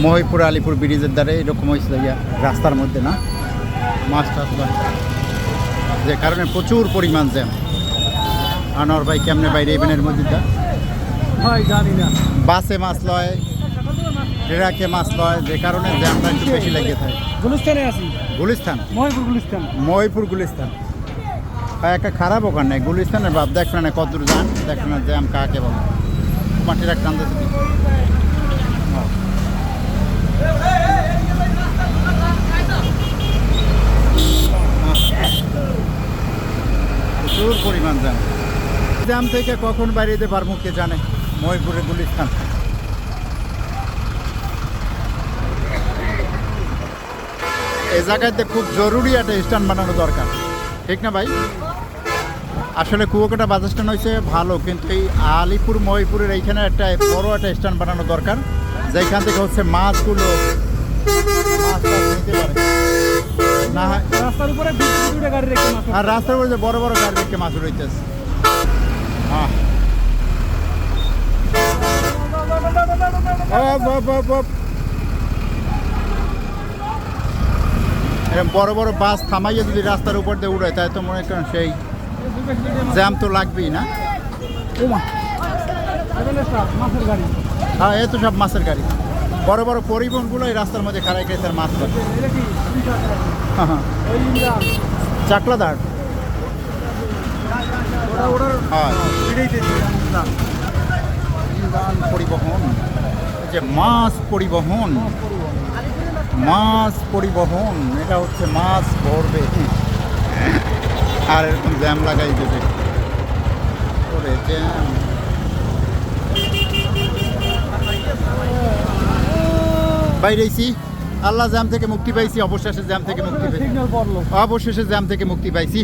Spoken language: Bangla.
মহিপুর আলিপুর ব্রিজের দ্বারা এরকম হয়েছিল রাস্তার মধ্যে না মাছ টাছ লয়, যে কারণে প্রচুর পরিমাণ জ্যাম। আনোয়ার ভাই কেমনে বাইরে ইভেনের মধ্যে ভাই জানি না। বাসে মাছ লয়, ট্রাকে মাছ লয়, যে কারণে জ্যামটা একটু বেশি লেগে থাকে। গুলিস্তানে আছি, গুলিস্তান, মহিপুর গুলিস্তান। মহিপুর গুলিস্তান একটা খারাপ ওখান নেই। গুলিস্তানের ভাব দেখবে না কত দূর যান, দেখবে না জ্যাম কাকে বলে। মাটির এক টানতে প্রচুর পরিমাণ জ্যাম। জ্যাম থেকে কখন বাইরে যেতে পারবো কে জানে। মহিপুরে গুলিস্তান এই জায়গাতে খুব জরুরি একটা স্ট্যান্ড বানানো দরকার, ঠিক না ভাই? আসলে কুয়াকাটা বাস স্ট্যান্ড হয়েছে ভালো, কিন্তু এই আলিপুর মহিপুরের এইখানে একটা বড় একটা স্ট্যান্ড বানানো দরকার, যেখান থেকে হচ্ছে মাছগুলো মাছ নিতে পারে না। রাস্তার উপরে দুটো গাড়ি রেখে মাছ, আর রাস্তার উপরে যে বড় বড় গাড়ি রেখে মাছ উড়াইতেছে। হ্যাঁ এরকম বড় বড় বাস থামাইয়ে যদি রাস্তার উপর দিয়ে উড়ায়, তাই তো মনে করেন সেই জ্যাম তো লাগবেই না। মাছের গাড়ি। হ্যাঁ এ তো সব মাছের গাড়ি, বড় বড় পরিবহনগুলো এই রাস্তার মধ্যে খারাই গেছে মাছ ধরে। হ্যাঁ চাকলাদার হ্যাঁ পরিবহন, যে মাছ পরিবহন, মাছ পরিবহন, এটা হচ্ছে মাছ ভরবে আর এরকম জ্যাম লাগাই দেবে। ওরে জ্যাম, বাইরেছি আল্লাহ জ্যাম থেকে মুক্তি পাইছি, অবশেষে জ্যাম থেকে মুক্তি পাইছি, অবশেষে জ্যাম থেকে মুক্তি পাইছি।